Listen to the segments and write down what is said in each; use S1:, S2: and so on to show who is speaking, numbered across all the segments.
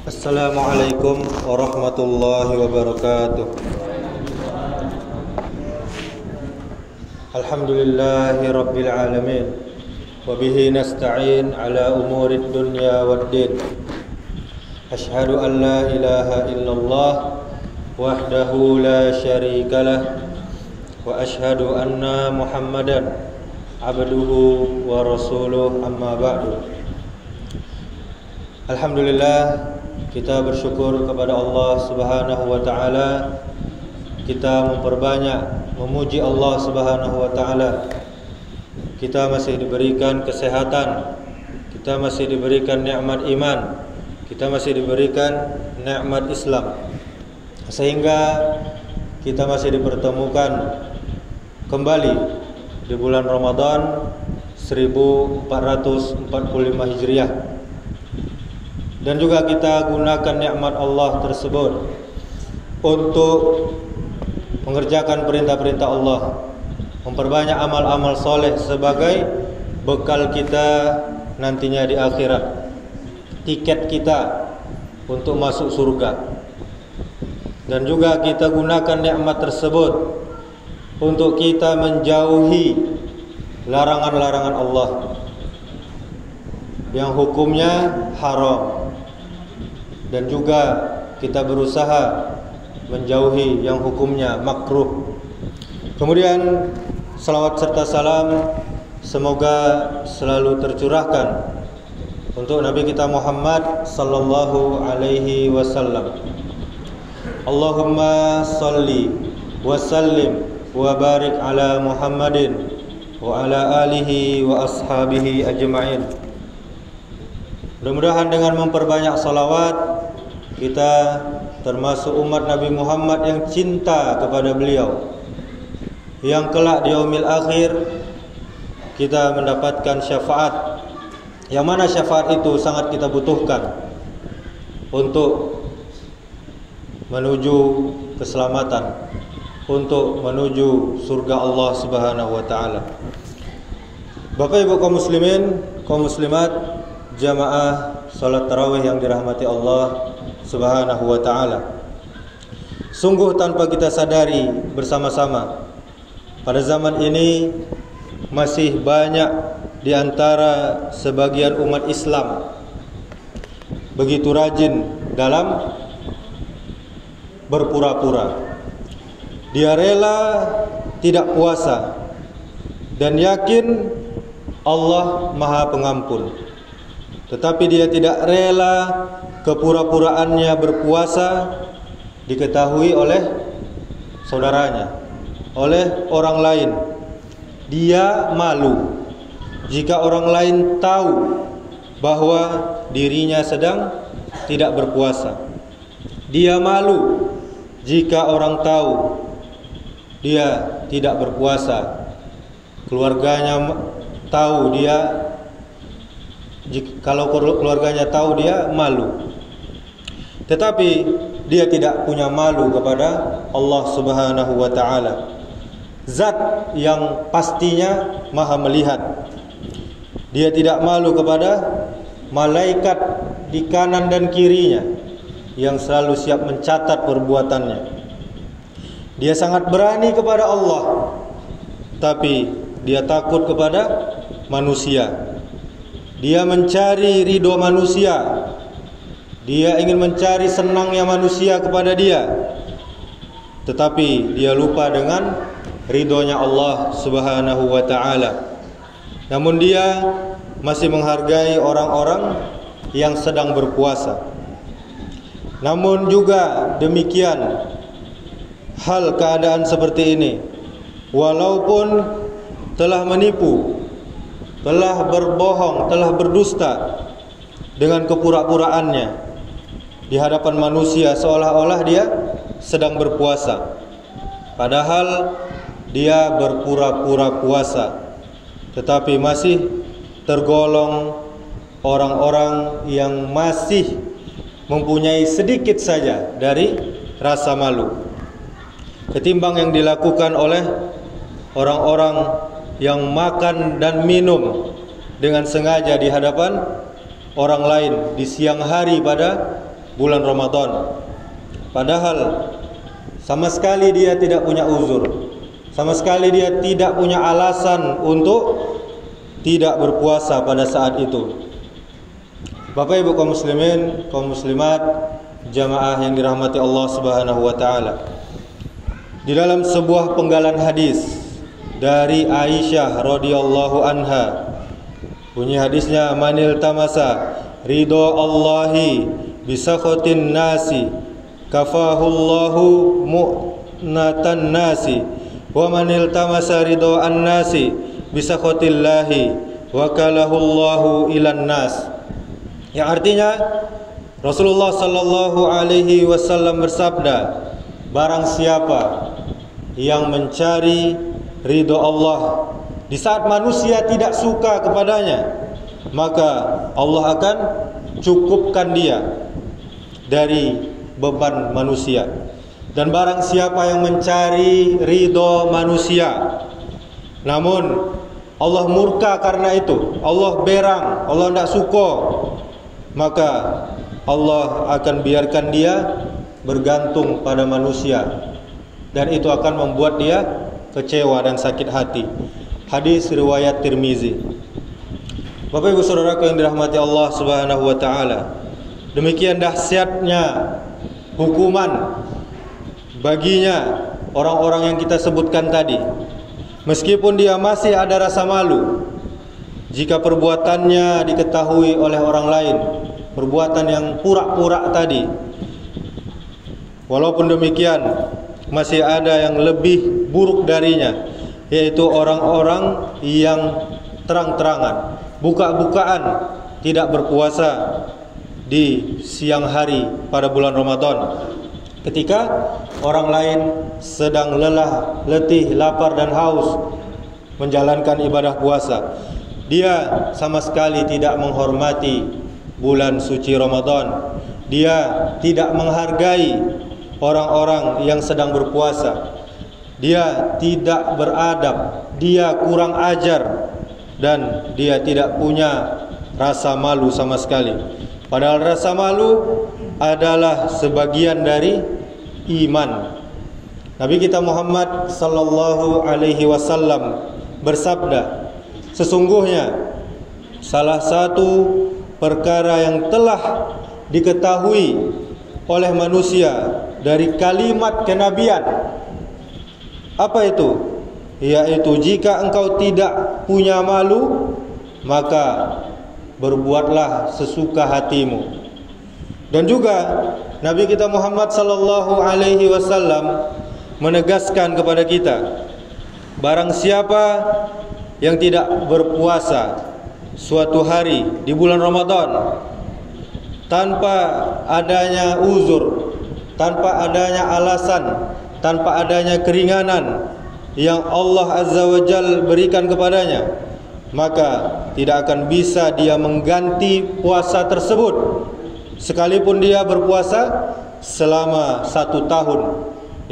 S1: Assalamualaikum warahmatullahi wabarakatuh. Alhamdulillahi rabbil alamin. Wabihi nasta'in ala umurid dunya waddin. Ashhadu an la ilaha illallah wahdahu la syarika lah. Wa ashhadu anna Muhammadan abduhu wa rasuluh, amma ba'du. Alhamdulillah, kita bersyukur kepada Allah Subhanahu wa taala. Kita memperbanyak memuji Allah Subhanahu wa taala. Kita masih diberikan kesehatan, kita masih diberikan nikmat iman, kita masih diberikan nikmat Islam, sehingga kita masih dipertemukan kembali di bulan Ramadan 1445 Hijriah. Dan juga kita gunakan nikmat Allah tersebut untuk mengerjakan perintah-perintah Allah, memperbanyak amal-amal soleh sebagai bekal kita nantinya di akhirat, tiket kita untuk masuk surga. Dan juga kita gunakan nikmat tersebut untuk kita menjauhi larangan-larangan Allah yang hukumnya haram. Dan juga kita berusaha menjauhi yang hukumnya makruh. Kemudian salawat serta salam semoga selalu tercurahkan untuk Nabi kita Muhammad sallallahu alaihi wasallam. Allahumma salli wa sallim wa barik ala Muhammadin wa ala alihi wa ashabihi ajma'in. Mudah-mudahan dengan memperbanyak salawat, kita termasuk umat Nabi Muhammad yang cinta kepada beliau, yang kelak di yaumil akhir kita mendapatkan syafaat, yang mana syafaat itu sangat kita butuhkan untuk menuju keselamatan, untuk menuju surga Allah Subhanahu wa taala. Bapak Ibu kaum muslimin, kaum muslimat, jamaah salat tarawih yang dirahmati Allah Subhanahu wa taala. Sungguh tanpa kita sadari bersama-sama, pada zaman ini masih banyak di antara sebagian umat Islam begitu rajin dalam berpura-pura. Dia rela tidak puasa dan yakin Allah Maha Pengampun, tetapi dia tidak rela kepura-puraannya berpuasa diketahui oleh saudaranya, oleh orang lain. Dia malu jika orang lain tahu bahwa dirinya sedang tidak berpuasa. Dia malu jika orang tahu dia tidak berpuasa. Keluarganya tahu dia, kalau keluarganya tahu dia malu. Tetapi dia tidak punya malu kepada Allah Subhanahu wa taala, zat yang pastinya Maha melihat. Dia tidak malu kepada malaikat di kanan dan kirinya yang selalu siap mencatat perbuatannya. Dia sangat berani kepada Allah, tapi dia takut kepada manusia. Dia mencari ridho manusia. Dia ingin mencari senangnya manusia kepada dia, tetapi dia lupa dengan ridhonya Allah Subhanahu wa ta'ala. Namun dia masih menghargai orang-orang yang sedang berpuasa. Namun juga demikian hal keadaan seperti ini, walaupun telah menipu, telah berbohong, telah berdusta dengan kepura-puraannya di hadapan manusia, seolah-olah dia sedang berpuasa, padahal dia berpura-pura puasa, tetapi masih tergolong orang-orang yang masih mempunyai sedikit saja dari rasa malu, ketimbang yang dilakukan oleh orang-orang yang makan dan minum dengan sengaja di hadapan orang lain di siang hari pada bulan Ramadan, padahal sama sekali dia tidak punya uzur, sama sekali dia tidak punya alasan untuk tidak berpuasa pada saat itu. Bapak Ibu kaum muslimin, kaum muslimat, jamaah yang dirahmati Allah Subhanahu wa taala. Di dalam sebuah penggalan hadis dari Aisyah radhiyallahu anha, bunyi hadisnya, manil tamasa ridho Allahi bisakhatin nasi kafahullahu mu'natan nasi wa manil tamasa ridho an-nasi bisakhatillahi wakalahullahu ilan nas. Yang artinya Rasulullah sallallahu alaihi wasallam bersabda, barang siapa yang mencari ridho Allah di saat manusia tidak suka kepadanya, maka Allah akan cukupkan dia dari beban manusia. Dan barang siapa yang mencari ridho manusia, namun Allah murka karena itu, Allah berang, Allah tidak suka, maka Allah akan biarkan dia bergantung pada manusia, dan itu akan membuat dia kecewa dan sakit hati. Hadis riwayat Tirmizi. Bapak Ibu saudaraku yang dirahmati Allah Subhanahu wa taala, demikian dahsyatnya hukuman baginya orang-orang yang kita sebutkan tadi. Meskipun dia masih ada rasa malu jika perbuatannya diketahui oleh orang lain, perbuatan yang pura-pura tadi, walaupun demikian masih ada yang lebih buruk darinya, yaitu orang-orang yang terang-terangan, buka-bukaan tidak berpuasa di siang hari pada bulan Ramadan, ketika orang lain sedang lelah, letih, lapar dan haus menjalankan ibadah puasa. Dia sama sekali tidak menghormati bulan suci Ramadan. Dia tidak menghargai orang-orang yang sedang berpuasa. Dia tidak beradab, dia kurang ajar, dan dia tidak punya rasa malu sama sekali. Padahal rasa malu adalah sebagian dari iman. Nabi kita Muhammad sallallahu alaihi wasallam bersabda, sesungguhnya salah satu perkara yang telah diketahui oleh manusia dari kalimat kenabian, apa itu? Yaitu jika engkau tidak punya malu, maka berbuatlah sesuka hatimu. Dan juga Nabi kita Muhammad sallallahu alaihi wasallam menegaskan kepada kita, barang siapa yang tidak berpuasa suatu hari di bulan Ramadan tanpa adanya uzur, tanpa adanya alasan, tanpa adanya keringanan yang Allah Azza wa Jal berikan kepadanya, maka tidak akan bisa dia mengganti puasa tersebut sekalipun dia berpuasa selama 1 tahun.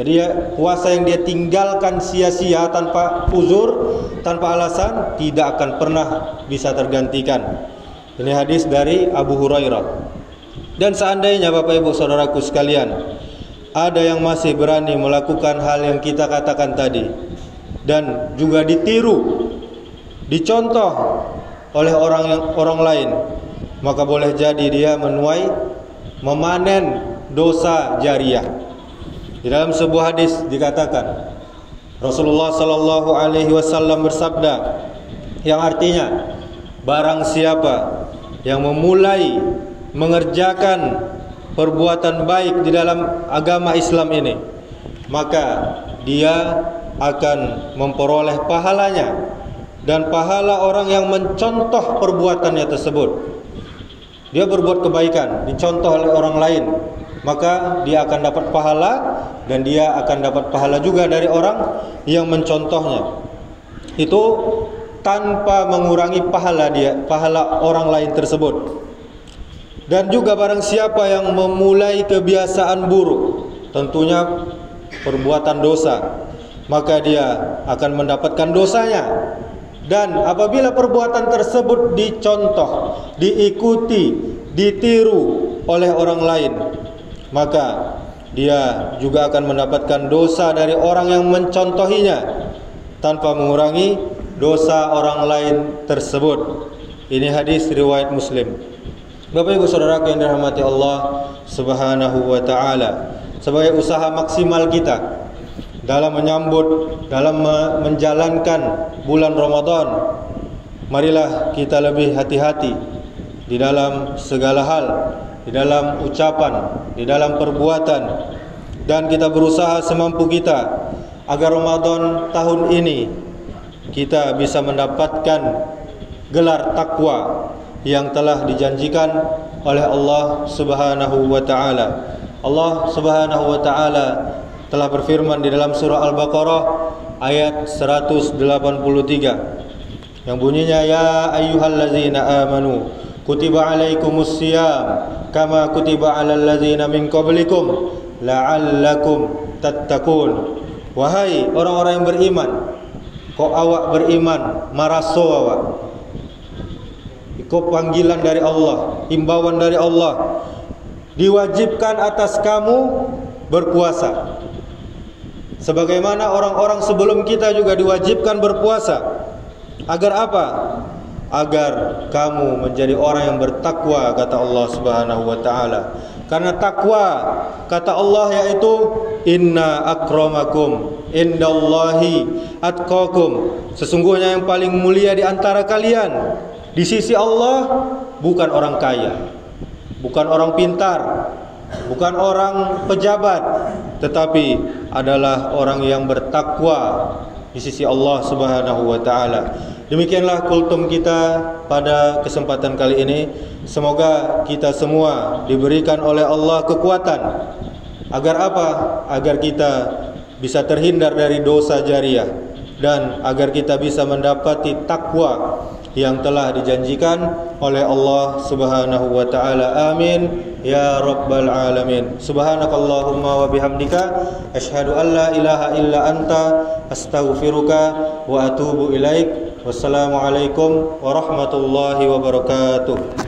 S1: Jadi puasa yang dia tinggalkan sia-sia tanpa uzur, tanpa alasan, tidak akan pernah bisa tergantikan. Ini hadis dari Abu Hurairah. Dan seandainya Bapak Ibu saudaraku sekalian, ada yang masih berani melakukan hal yang kita katakan tadi dan juga ditiru, dicontoh oleh orang lain, maka boleh jadi dia menuai, memanen dosa jariah. Di dalam sebuah hadis dikatakan, Rasulullah sallallahu alaihi wasallam bersabda, yang artinya, barang siapa yang memulai mengerjakan perbuatan baik di dalam agama Islam ini, maka dia akan memperoleh pahalanya dan pahala orang yang mencontoh perbuatannya tersebut. Dia berbuat kebaikan, dicontoh oleh orang lain, maka dia akan dapat pahala, dan dia akan dapat pahala juga dari orang yang mencontohnya. Itu tanpa mengurangi pahala orang lain tersebut. Dan juga barang siapa yang memulai kebiasaan buruk, tentunya perbuatan dosa, maka dia akan mendapatkan dosanya. Dan apabila perbuatan tersebut dicontoh, diikuti, ditiru oleh orang lain, maka dia juga akan mendapatkan dosa dari orang yang mencontohinya tanpa mengurangi dosa orang lain tersebut. Ini hadis riwayat Muslim. Bapak Ibu Saudaraku yang dirahmati Allah Subhanahu wa taala, sebagai usaha maksimal kita dalam menyambut, dalam menjalankan bulan Ramadan, marilah kita lebih hati-hati di dalam segala hal, di dalam ucapan, di dalam perbuatan, dan kita berusaha semampu kita agar Ramadan tahun ini kita bisa mendapatkan gelar takwa yang telah dijanjikan oleh Allah Subhanahu wa taala. Allah Subhanahu wa taala telah berfirman di dalam surah Al-Baqarah ayat 183 yang bunyinya, ya ayyuhallazina amanu kutiba alaikumus siyam kama kutiba alal ladzina min qablikum la'allakum tattaqun. Wahai orang-orang yang beriman, kok awak beriman maraso awak, ikut panggilan dari Allah, himbauan dari Allah, diwajibkan atas kamu berpuasa sebagaimana orang-orang sebelum kita juga diwajibkan berpuasa. Agar apa? Agar kamu menjadi orang yang bertakwa, kata Allah Subhanahu wa taala. Karena takwa, kata Allah, yaitu inna akramakum indallahi atqakum. Sesungguhnya yang paling mulia di antara kalian di sisi Allah bukan orang kaya, bukan orang pintar, bukan orang pejabat, tetapi adalah orang yang bertakwa di sisi Allah Subhanahu wa taala. Demikianlah kultum kita pada kesempatan kali ini. Semoga kita semua diberikan oleh Allah kekuatan agar apa? Agar kita bisa terhindar dari dosa jariah dan agar kita bisa mendapati takwa yang telah dijanjikan oleh Allah Subhanahu wa taala. Amin ya rabbal alamin. Subhanakallahumma wa bihamdika asyhadu an la ilaha illa anta astaghfiruka wa atubu ilaik. Wassalamualaikum warahmatullahi wabarakatuh.